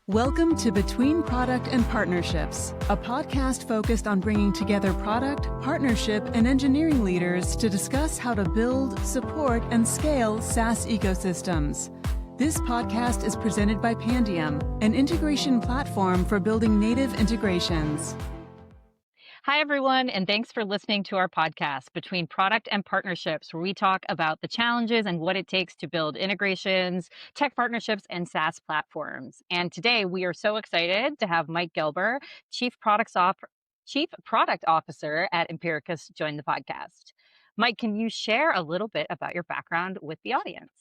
Welcome to Between Product and Partnerships, a podcast focused on bringing together product, partnership, and engineering leaders to discuss how to build, support, and scale SaaS ecosystems. This podcast is presented by Pandium, an integration platform for building native integrations. Hi, everyone, and thanks for listening to our podcast, Between Product and Partnerships, where we talk about the challenges and what it takes to build integrations, tech partnerships, and SaaS platforms. And today, we are so excited to have Mike Gelber, Chief Product Officer at Impiricus, join the podcast. Mike, can you share a little bit about your background with the audience?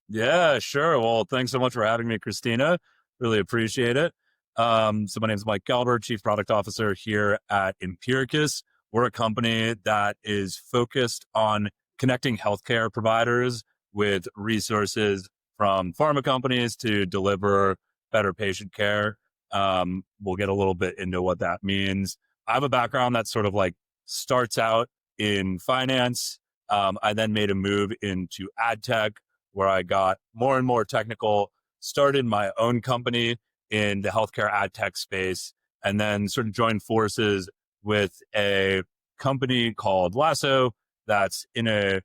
Yeah, sure. Well, thanks so much for having me, Cristina. Really appreciate it. So my name is Mike Gelber, Chief Product Officer here at Impiricus. We're a company that is focused on connecting healthcare providers with resources from pharma companies to deliver better patient care. We'll get a little bit into what that means. I have a background that sort of like starts out in finance. I then made a move into ad tech where I got more and more technical, started my own company in the healthcare ad tech space, and then sort of joined forces with a company called Lasso that's in a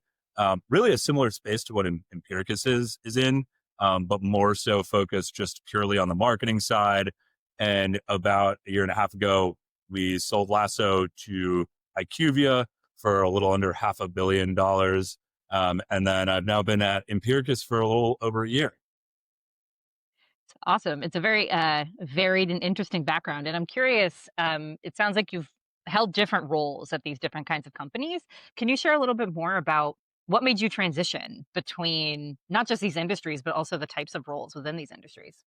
really a similar space to what Impiricus is in, but more so focused just purely on the marketing side. And about a year and a half ago, we sold Lasso to IQVIA for a little under $500 million. And then I've now been at Impiricus for a little over a year. Awesome. It's a very varied and interesting background. And I'm curious, it sounds like you've held different roles at these different kinds of companies. Can you share a little bit more about what made you transition between not just these industries, but also the types of roles within these industries?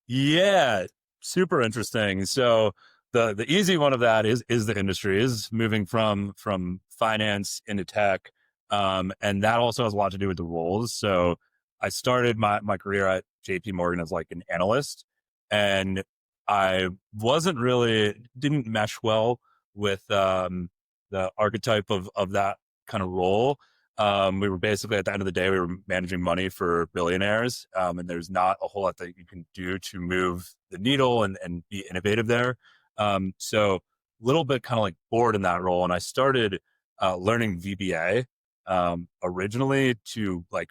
Yeah, super interesting. So the easy one of that is the industry, is moving from finance into tech. And that also has a lot to do with the roles. So I started my career at JP Morgan as like an analyst, and I didn't mesh well with the archetype of that kind of role. We were basically, at the end of the day, we were managing money for billionaires, and there's not a whole lot that you can do to move the needle and be innovative there. So a little bit kind of like bored in that role, and I started learning VBA originally to like,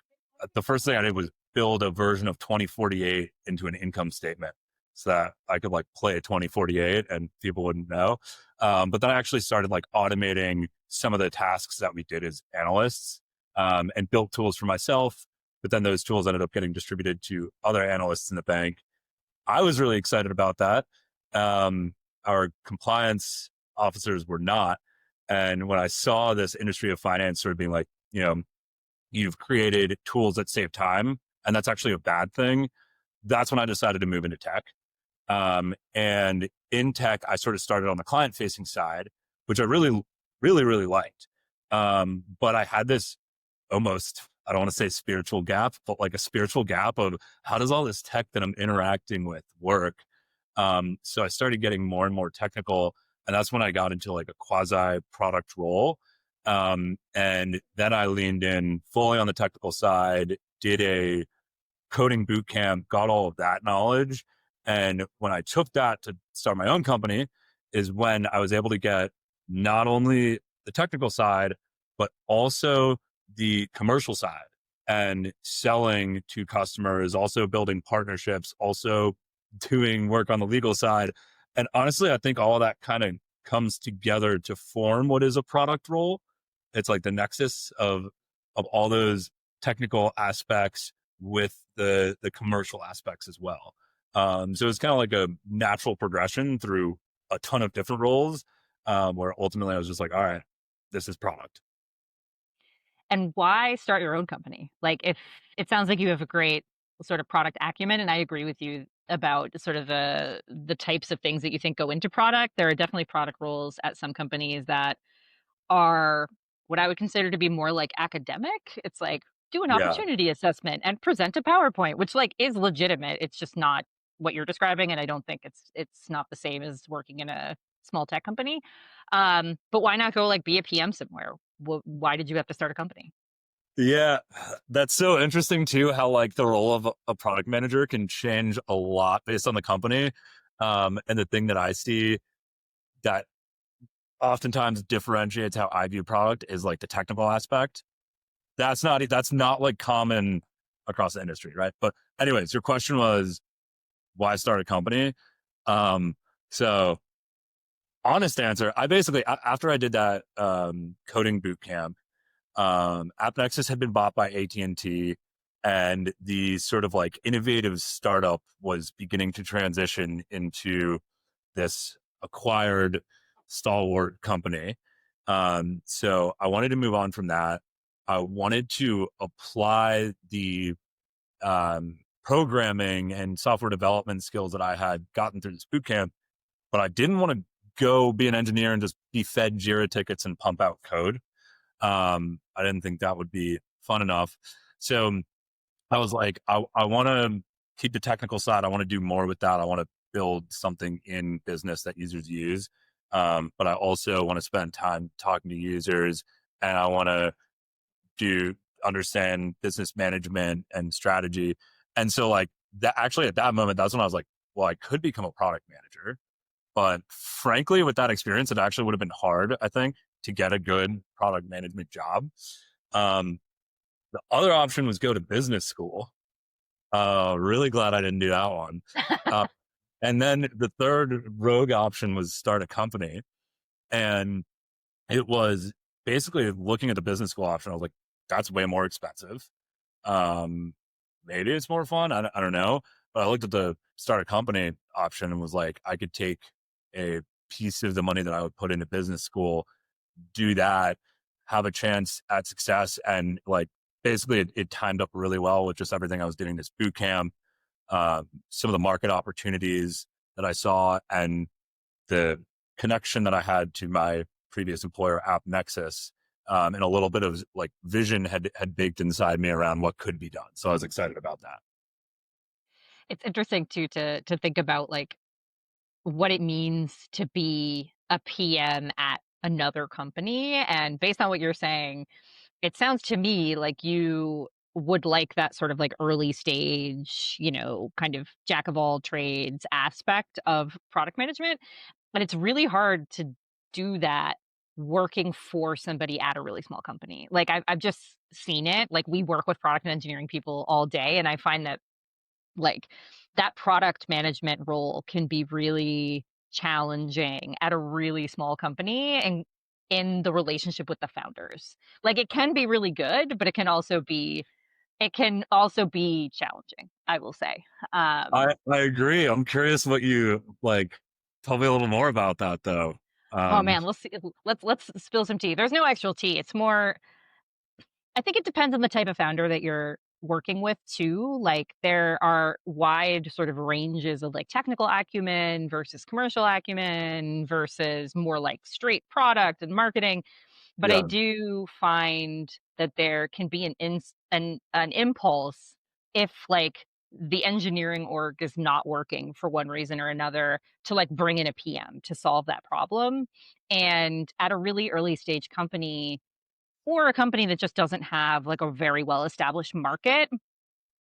the first thing I did was build a version of 2048 into an income statement so that I could like play a 2048 and people wouldn't know. But then I actually started like automating some of the tasks that we did as analysts, and built tools for myself. But then those tools ended up getting distributed to other analysts in the bank. I was really excited about that. Our compliance officers were not. And when I saw this industry of finance sort of being like, you've created tools that save time, and that's actually a bad thing, that's when I decided to move into tech. And in tech, I sort of started on the client-facing side, which I really, really, really liked. But I had this almost, I don't want to say spiritual gap, but like a spiritual gap of how does all this tech that I'm interacting with work? So I started getting more and more technical, and that's when I got into like a quasi-product role. And then I leaned in fully on the technical side, did a coding boot camp, got all of that knowledge. And when I took that to start my own company is when I was able to get not only the technical side, but also the commercial side, and selling to customers, also building partnerships, also doing work on the legal side. And honestly, I think all of that kind of comes together to form what is a product role. It's like the nexus of all those technical aspects with the commercial aspects as well. So it's kind of like a natural progression through a ton of different roles, where ultimately I was just like, all right, this is product. And why start your own company? Like, if it sounds like you have a great sort of product acumen, and I agree with you about sort of the types of things that you think go into product. There are definitely product roles at some companies that are what I would consider to be more like academic. It's like, do an Yeah. opportunity assessment and present a PowerPoint, which like is legitimate. It's just not what you're describing, and I don't think it's not the same as working in a small tech company. But why not go like be a PM somewhere? Why did you have to start a company? Yeah, that's so interesting too, how like the role of a product manager can change a lot based on the company. And the thing that I see that oftentimes differentiates how I view product is like the technical aspect. That's not like common across the industry, right? But anyways, your question was why start a company? Um, so honest answer, I basically after I did that coding boot camp, AppNexus had been bought by AT&T, and the sort of like innovative startup was beginning to transition into this acquired stalwart company. So I wanted to move on from that. I wanted to apply the programming and software development skills that I had gotten through this boot camp, but I didn't want to go be an engineer and just be fed Jira tickets and pump out code. I didn't think that would be fun enough. So I was like, I want to keep the technical side. I want to do more with that. I want to build something in business that users use. But I also want to spend time talking to users, and I want to understand business management and strategy. And so like that actually at that moment, that's when I was like, well, I could become a product manager. But frankly, with that experience, it actually would have been hard, I think, to get a good product management job. Um, the other option was go to business school. Really glad I didn't do that one. Uh, and then the third rogue option was start a company. And it was basically looking at the business school option. I was like, that's way more expensive. Um, Maybe it's more fun. I don't know. But I looked at the start a company option and was like, I could take a piece of the money that I would put into business school, do that, have a chance at success. And like, basically it timed up really well with just everything I was doing this boot camp, some of the market opportunities that I saw, and the connection that I had to my previous employer, AppNexus, and a little bit of like vision had baked inside me around what could be done. So I was excited about that. It's interesting too to think about like what it means to be a PM at another company. And based on what you're saying, it sounds to me like you would like that sort of like early stage, kind of jack of all trades aspect of product management. But it's really hard to do that working for somebody at a really small company. Like I've just seen it. Like we work with product and engineering people all day. And I find that like that product management role can be really challenging at a really small company and in the relationship with the founders. Like it can be really good, but it can also be challenging, I will say. I agree. I'm curious what you like. Tell me a little more about that though. Oh Um, man, let's see, let's spill some tea. There's no actual tea. It's more, I think it depends on the type of founder that you're working with too. Like there are wide sort of ranges of like technical acumen versus commercial acumen versus more like straight product and marketing. But I yeah, do find that there can be an impulse if like the engineering org is not working for one reason or another to like bring in a PM to solve that problem. And at a really early stage company or a company that just doesn't have like a very well established market,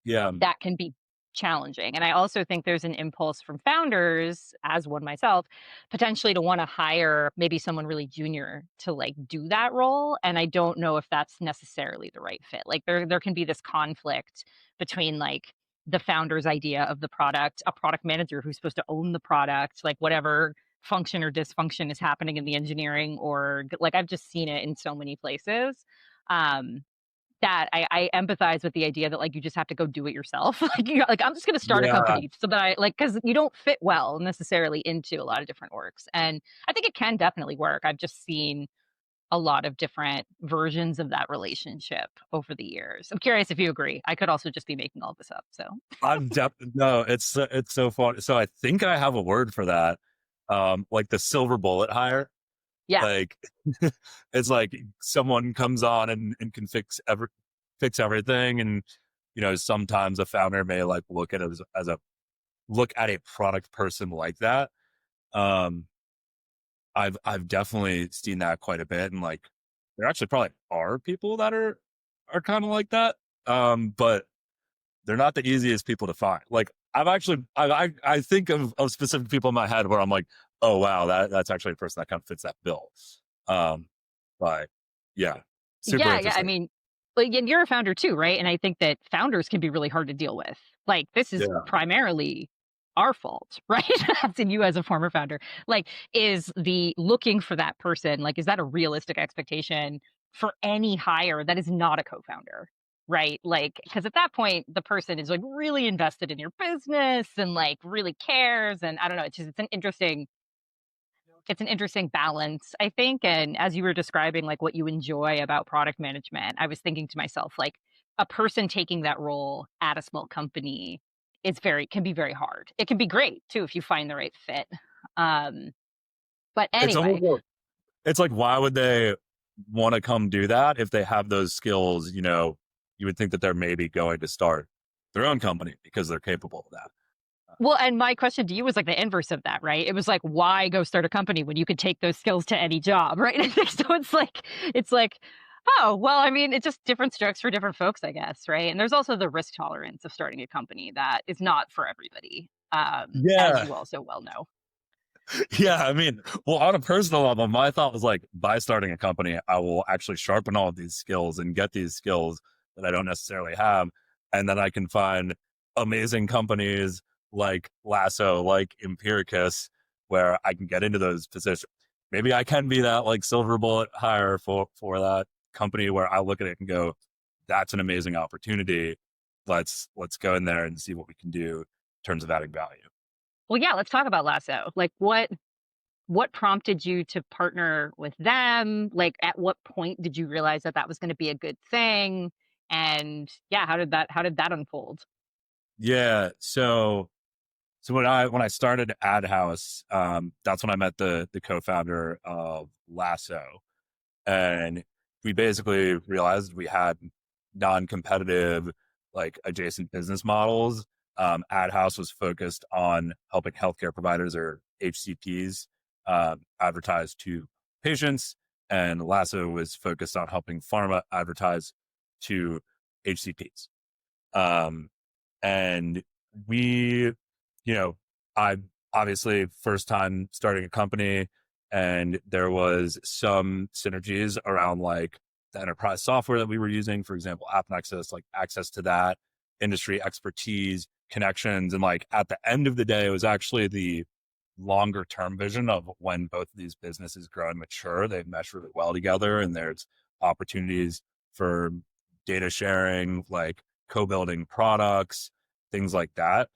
yeah, that can be challenging. And I also think there's an impulse from founders, as one myself, potentially to want to hire maybe someone really junior to like do that role. And I don't know if that's necessarily the right fit. Like there can be this conflict between like the founder's idea of the product, a product manager who's supposed to own the product, like whatever function or dysfunction is happening in the engineering, or like I've just seen it in so many places. Um, that I empathize with the idea that like you just have to go do it yourself. Like like I'm just going to start a yeah. company so that I like, because you don't fit well necessarily into a lot of different orgs. And I think it can definitely work. I've just seen a lot of different versions of that relationship over the years. I'm curious if you agree. I could also just be making all this up. So No, it's so fun. So I think I have a word for that. Like the silver bullet hire. yeah, Like it's like someone comes on and can fix everything. And sometimes a founder may like look at it as a look at a product person like that. Um, I've definitely seen that quite a bit, and like there actually probably are people that are are kind of like that. But they're not the easiest people to find. Like I've actually, I think of specific people in my head where I'm like, oh wow, that's actually a person that kind of fits that bill. But yeah, super Yeah. I interesting. mean, like, and you're a founder too, right? And I think that founders can be really hard to deal with. Like, this is Yeah. primarily our fault, right? As in you as a former founder, like, is the looking for that person, like, is that a realistic expectation for any hire that is not a co-founder? Right. Like, because at that point, the person is like really invested in your business and like really cares. And I don't know, it's an interesting balance, I think. And as you were describing, like what you enjoy about product management, I was thinking to myself, like a person taking that role at a small company can be very hard. It can be great too if you find the right fit. Um, but It's anyway, almost it's like, why would they want to come do that if they have those skills? You would think that they're maybe going to start their own company because they're capable of that. well, and my question to you was like the inverse of that, right? It was like, why go start a company when you could take those skills to any job, right? I think so. It's like, oh, well, I mean, it's just different strokes for different folks, I guess, right? And there's also the risk tolerance of starting a company that is not for everybody, as Yeah. you also well know. Yeah. I mean, well, on a personal level, my thought was like, by starting a company, I will actually sharpen all of these skills and get these skills that I don't necessarily have. And then I can find amazing companies like Lasso, like Impiricus, where I can get into those positions. Maybe I can be that like silver bullet hire for that company where I look at it and go, that's an amazing opportunity. Let's go in there and see what we can do in terms of adding value. Well, yeah, let's talk about Lasso. Like, what prompted you to partner with them? Like, at what point did you realize that that was going to be a good thing? And yeah, how did that unfold? Yeah. So when I started Ad House, that's when I met the co-founder of Lasso, and we basically realized we had non-competitive, like adjacent business models. Ad House was focused on helping healthcare providers or HCPs advertise to patients, and Lasso was focused on helping pharma advertise to HCPs. Um, and we, I obviously first time starting a company, and there was some synergies around like the enterprise software that we were using, for example, AppNexus, like access to that industry expertise, connections. And like at the end of the day, it was actually the longer term vision of when both of these businesses grow and mature, they mesh really well together. And there's opportunities for data sharing, like co-building products, things like that.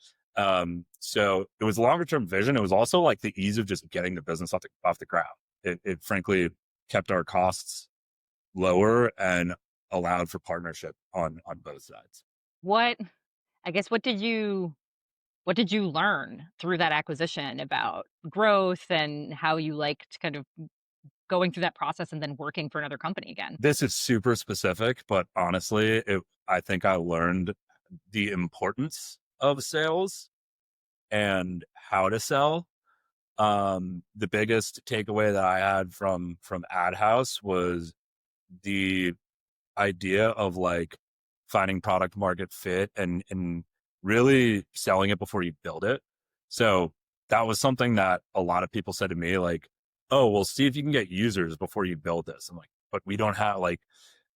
So it was a longer term vision. It was also like the ease of just getting the business off the ground. It frankly kept our costs lower and allowed for partnership on both sides. What I guess what did you learn through that acquisition about growth and how you liked kind of going through that process and then working for another company again? This is super specific, but honestly, I think I learned the importance of sales and how to sell. The biggest takeaway that I had from Ad House was the idea of like finding product market fit and really selling it before you build it. So that was something that a lot of people said to me, like, oh, well, see if you can get users before you build this. I'm like, but we don't have like,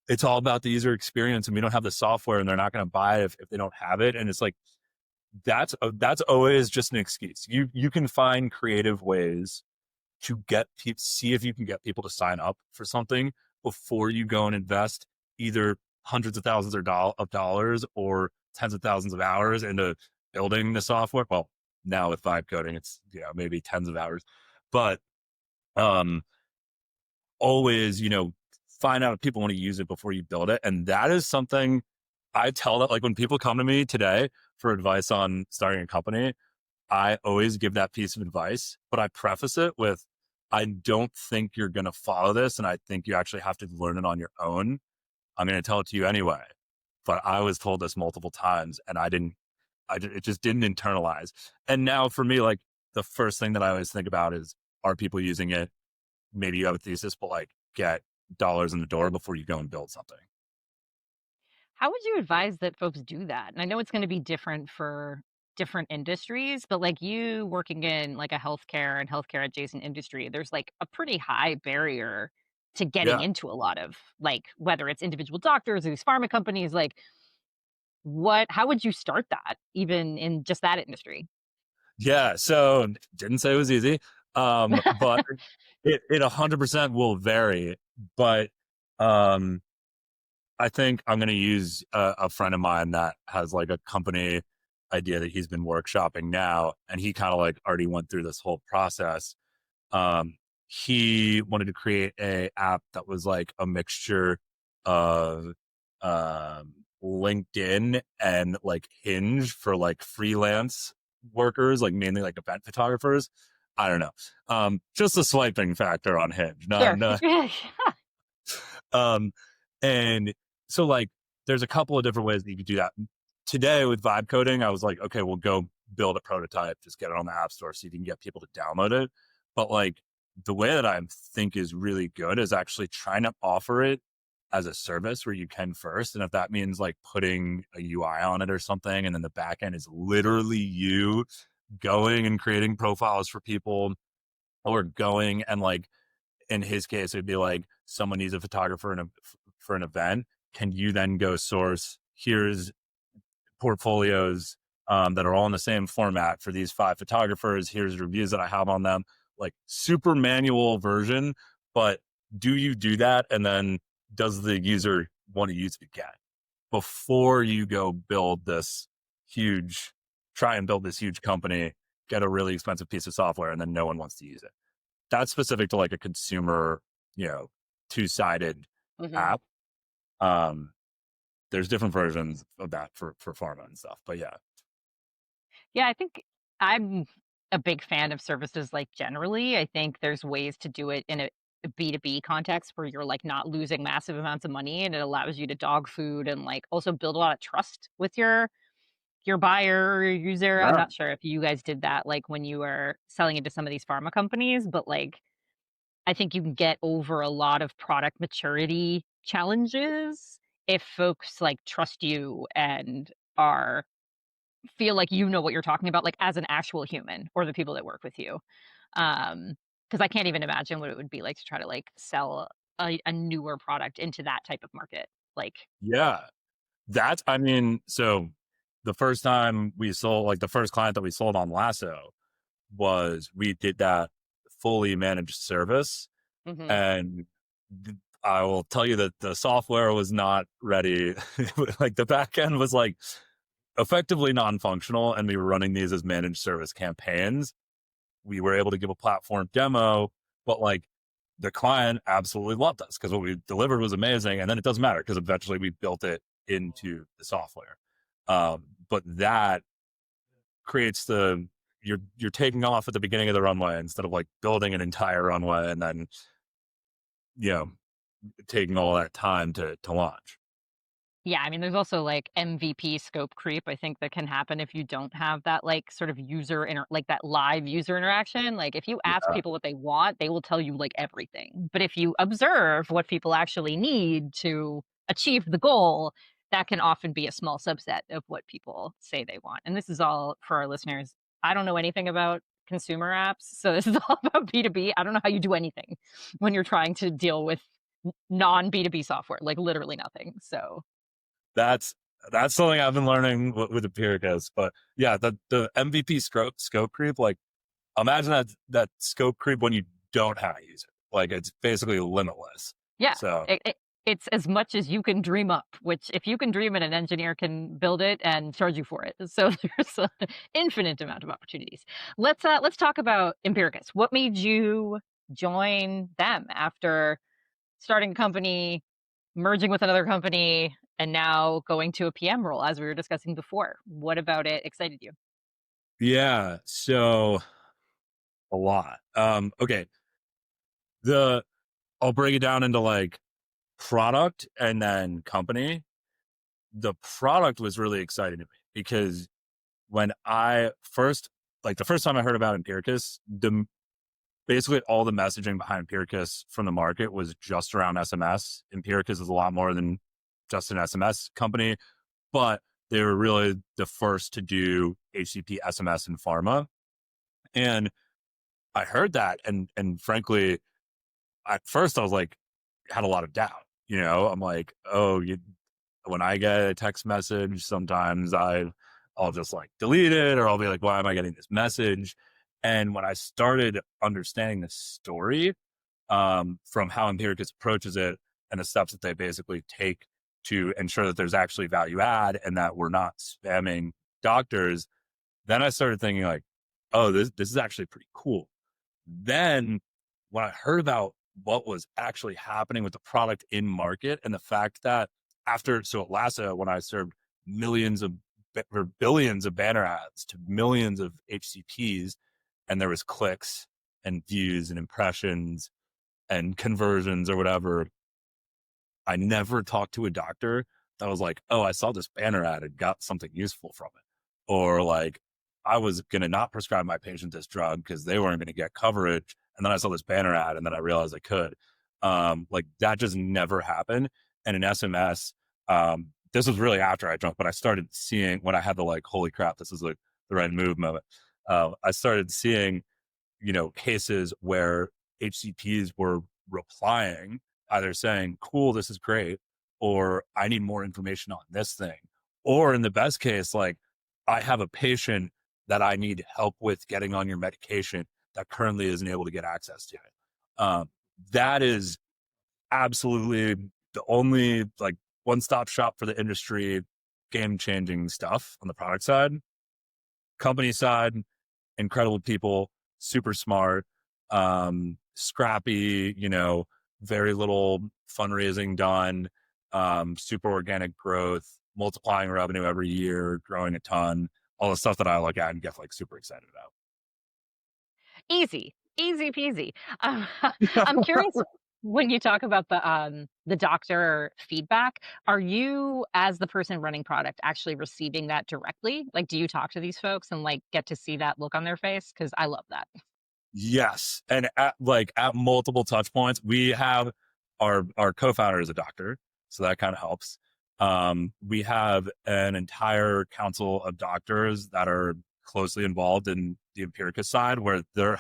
it's all about the user experience, and we don't have the software, and they're not going to buy it if they don't have it. And it's like, that's always just an excuse. You can find creative ways to get people, see if you can get people to sign up for something before you go and invest either hundreds of thousands of dollars or tens of thousands of hours into building the software. Well, now with vibe coding, it's maybe tens of hours, but um, always find out if people want to use it before you build it. And that is something I tell that, like, when people come to me today for advice on starting a company, I always give that piece of advice, but I preface it with, I don't think you're going to follow this, and I think you actually have to learn it on your own. I'm going to tell it to you anyway. But I was told this multiple times, and it just didn't internalize. And now for me, like, the first thing that I always think about is, are people using it? Maybe you have a thesis, but like, get dollars in the door before you go and build something. How would you advise that folks do that? And I know it's going to be different for different industries, but like you working in like a healthcare and healthcare adjacent industry, there's like a pretty high barrier to getting Yeah. into a lot of like whether it's individual doctors or these pharma companies, like how would you start that even in just that industry? Yeah. So didn't say it was easy. But it 100% will vary. But um I think I'm going to use a friend of mine that has like a company idea that he's been workshopping now. And he kind of like already went through this whole process. Um, he wanted to create a app that was like a mixture of LinkedIn and like Hinge for like freelance workers, like mainly like event photographers. I don't know. Just a swiping factor on Hinge. Sure. Um, and so like there's a couple of different ways that you could do that. Today with vibe coding, I was like, okay, we'll go build a prototype, just get it on the app store so you can get people to download it. But like the way that I think is really good is actually trying to offer it as a service where you can first. And if that means like putting a UI on it or something, and then the back end is literally you going and creating profiles for people, or going and like in his case, it'd be like someone needs a photographer for an event. Can you then go source, here's portfolios that are all in the same format for these 5 photographers. Here's reviews that I have on them, like super manual version. But do you do that? And then does the user want to use it again before you go try and build this huge company, get a really expensive piece of software, and then no one wants to use it? That's specific to like a consumer, 2-sided Mhm. app. There's different versions of that for pharma and stuff, but yeah. Yeah, I think I'm a big fan of services like generally. I think there's ways to do it in a B2B context where you're like not losing massive amounts of money and it allows you to dog food and like also build a lot of trust with your buyer or your user. I'm Yeah. not sure if you guys did that like when you were selling into some of these pharma companies, but like I think you can get over a lot of product maturity challenges if folks like trust you and are feel like you know what you're talking about, like, as an actual human or the people that work with you. Because I can't even imagine what it would be like to try to, like, sell a newer product into that type of market. Like Yeah. I mean, so the first time we sold, like the first client that we sold on Lasso we did that fully managed service. mhm. And I will tell you that the software was not ready. Like the back end was like effectively non-functional, and we were running these as managed service campaigns. We were able to give a platform demo, but like the client absolutely loved us because what we delivered was amazing. And then it doesn't matter because eventually we built it into the software. But that creates you're taking off at the beginning of the runway instead of like building an entire runway and then, you know, taking all that time to launch. Yeah, I mean, there's also, like, MVP scope creep, I think that can happen if you don't have that, like, sort of like, that live user interaction. Like, if you ask Yeah. people what they want, they will tell you, like, everything. But if you observe what people actually need to achieve the goal, that can often be a small subset of what people say they want. And this is all for our listeners. I don't know anything about consumer apps, so this is all about B2B. I don't know how you do anything when you're trying to deal with non B2B software, like, literally nothing. So That's something I've been learning with Impiricus. But yeah, the MVP scope creep, like imagine that scope creep when you don't have a user. Like it's basically limitless. yeah, So it's as much as you can dream up, which if you can dream it, an engineer can build it and charge you for it. So there's an infinite amount of opportunities. Let's talk about Impiricus. What made you join them after starting a company, merging with another company, and now going to a PM role, as we were discussing before? What about it excited you? yeah, so a lot. Okay. The I'll break it down into like product and then company. The product was really exciting to me because when the first time I heard about Empiricus, basically all the messaging behind Empiricus from the market was just around SMS. Empiricus is a lot more than just an SMS company, but they were really the first to do HCP SMS in pharma. And I heard that, and frankly, at first I was like, had a lot of doubt. I'm like, oh, when I get a text message, sometimes I'll just like delete it, or I'll be like, why am I getting this message? And when I started understanding the story, from how Impiricus approaches it and the steps that they basically take to ensure that there's actually value add and that we're not spamming doctors, then I started thinking like, oh, this is actually pretty cool. Then when I heard about what was actually happening with the product in market and the fact that at Lassa, when I served millions of or billions of banner ads to millions of HCPs, and there was clicks and views and impressions and conversions or whatever, I never talked to a doctor that was like, oh, I saw this banner ad and got something useful from it. Or like, I was going to not prescribe my patient this drug because they weren't going to get coverage. And then I saw this banner ad and then I realized I could. Like that just never happened. And in SMS, this was really after I jumped, but I started seeing when I had the like, holy crap, this is like the right move moment. I started seeing, cases where HCPs were replying, either saying, cool, this is great, or I need more information on this thing. Or in the best case, like, I have a patient that I need help with getting on your medication that currently isn't able to get access to it. That is absolutely the only like one-stop shop for the industry, game-changing stuff on the product side. Company side, incredible people, super smart, scrappy, very little fundraising done, super organic growth, multiplying revenue every year, growing a ton, all the stuff that I look at and get like super excited about. Easy peasy. I'm curious, when you talk about the doctor feedback, are you, as the person running product, actually receiving that directly? Like, do you talk to these folks and like get to see that look on their face? Because I love that. Yes. And at multiple touch points, we have our co-founder is a doctor, so that kind of helps. We have an entire council of doctors that are closely involved in the Impiricus side, where they're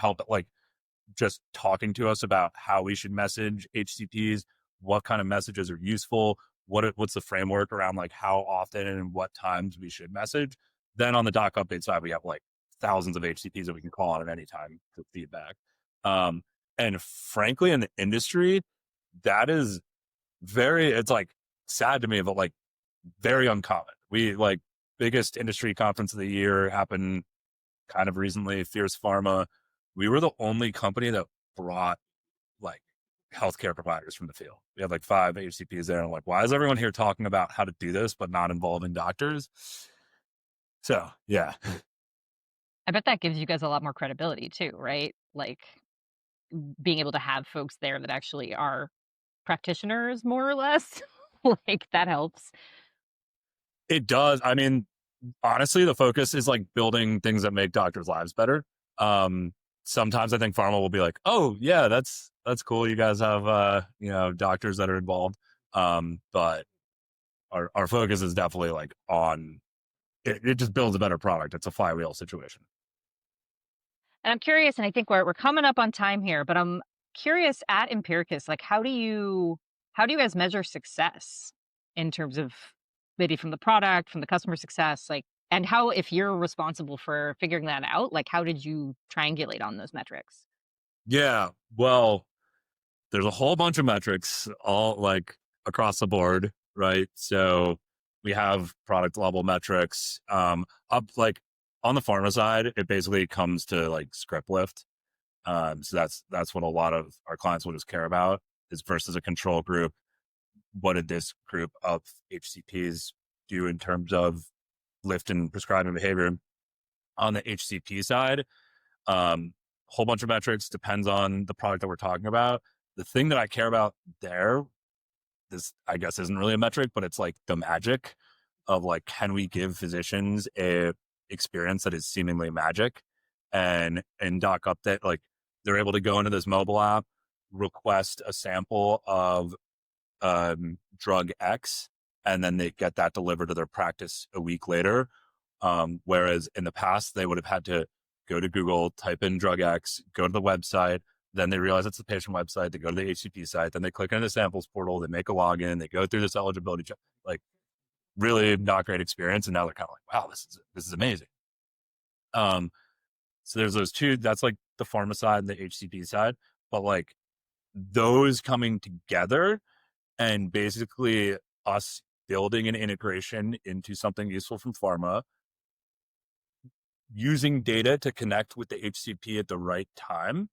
just talking to us about how we should message HCPs, what kind of messages are useful, what's the framework around like how often and what times we should message. Then on the doc update side, we have like thousands of HCPs that we can call on at any time for feedback. And frankly, in the industry, that is it's like sad to me, but like very uncommon. We like biggest industry conference of the year happened kind of recently, Fierce Pharma. We were the only company that brought like healthcare providers from the field. We had like 5 HCPs there. And I'm like, why is everyone here talking about how to do this, but not involving doctors? So, yeah. I bet that gives you guys a lot more credibility too, right? Like being able to have folks there that actually are practitioners, more or less. Like that helps. It does. I mean, honestly, the focus is like building things that make doctors' lives better. Sometimes I think pharma will be like, oh yeah, that's cool. You guys have, doctors that are involved. But our focus is definitely like on, it just builds a better product. It's a flywheel situation. And I'm curious, and I think we're coming up on time here, but I'm curious at Impiricus, like how do you guys measure success in terms of maybe from the product, from the customer success, like, and how, if you're responsible for figuring that out, like how did you triangulate on those metrics? Yeah, well, there's a whole bunch of metrics all like across the board, right? So we have product level metrics. Up like on the pharma side, it basically comes to like script lift. So that's what a lot of our clients will just care about, is versus a control group. What did this group of HCPs do in terms of lift in prescribing behavior? On the HCP side, whole bunch of metrics, depends on the product that we're talking about. The thing that I care about there, this I guess isn't really a metric, but it's like the magic of like, can we give physicians a experience that is seemingly magic? And doc update, like they're able to go into this mobile app, request a sample of drug X, and then they get that delivered to their practice a week later. Whereas in the past, they would have had to go to Google, type in drug X, go to the website. Then they realize it's the patient website. They go to the HCP site. Then they click into the samples portal. They make a login. They go through this eligibility check. Like, really not great experience. And now they're kind of like, wow, this is amazing. So there's those two. That's like the pharma side and the HCP side. But like those coming together and basically us building an integration into something useful from pharma, using data to connect with the HCP at the right time,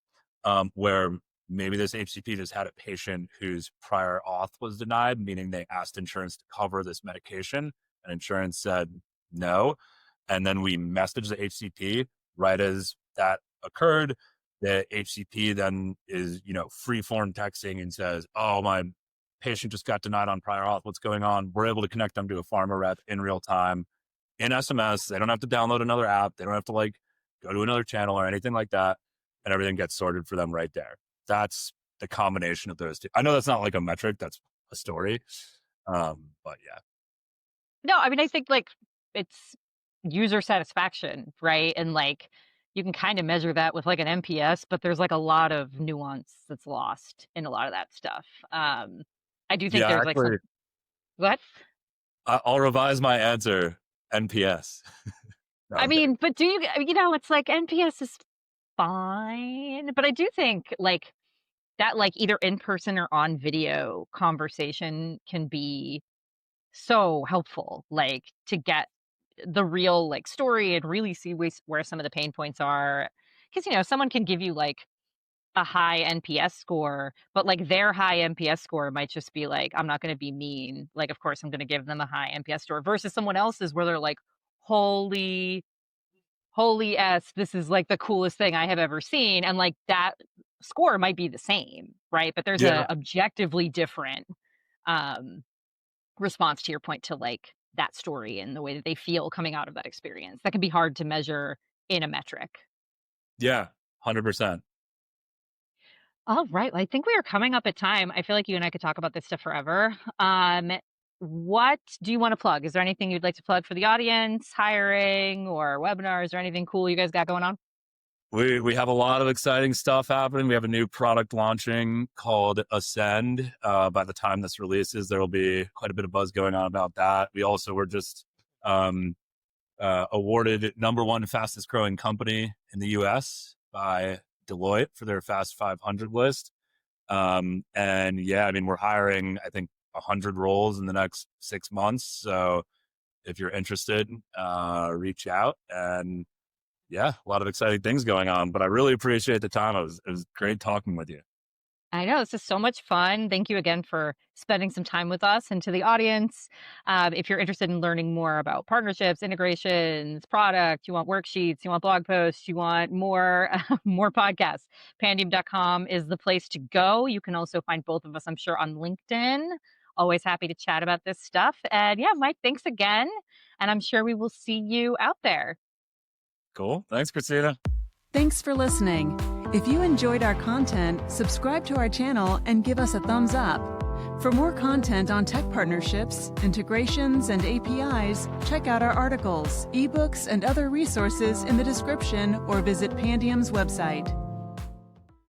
where maybe this HCP just had a patient whose prior auth was denied, meaning they asked insurance to cover this medication and insurance said no. And then we messaged the HCP right as that occurred. The HCP then is, free form texting and says, oh, my patient just got denied on prior auth. What's going on? We're able to connect them to a pharma rep in real time in SMS. They don't have to download another app. They don't have to go to another channel or anything like that. And everything gets sorted for them right there. That's the combination of those two. I know that's not like a metric. That's a story. But yeah. No, I mean, I think it's user satisfaction, right? And you can kind of measure that with an NPS, but there's a lot of nuance that's lost in a lot of that stuff. I do think there's actually, what? I'll revise my answer. NPS. No, I mean, but do you, it's NPS is fine, but I do think that either in person or on video conversation can be so helpful, to get the real story and really see where some of the pain points are. Because, someone can give you a high NPS score, but their high NPS score might just be I'm not going to be mean. Of course, I'm going to give them a high NPS score versus someone else's where they're holy S, this is the coolest thing I have ever seen. And that score might be the same, right? But there's a objectively different response to your point to that story and the way that they feel coming out of that experience. That can be hard to measure in a metric. Yeah, 100%. All right. Well, I think we are coming up at time. I feel like you and I could talk about this stuff forever. What do you want to plug? Is there anything you'd like to plug for the audience, hiring or webinars or anything cool you guys got going on? We have a lot of exciting stuff happening. We have a new product launching called Ascend. By the time this releases, there will be quite a bit of buzz going on about that. We also were just awarded #1 fastest growing company in the US by Deloitte for their Fast 500 list. And yeah, I mean, we're hiring, I think, 100 roles in the next 6 months. So if you're interested, reach out. And yeah, a lot of exciting things going on, but I really appreciate the time. It was great talking with you. I know, this is so much fun. Thank you again for spending some time with us. And to the audience, if you're interested in learning more about partnerships, integrations, product, you want worksheets, you want blog posts, you want more podcasts, pandium.com is the place to go. You can also find both of us, I'm sure, on LinkedIn. Always happy to chat about this stuff. And yeah, Mike, thanks again. And I'm sure we will see you out there. Cool. Thanks, Cristina. Thanks for listening. If you enjoyed our content, subscribe to our channel and give us a thumbs up. For more content on tech partnerships, integrations, and APIs, check out our articles, ebooks, and other resources in the description or visit Pandium's website.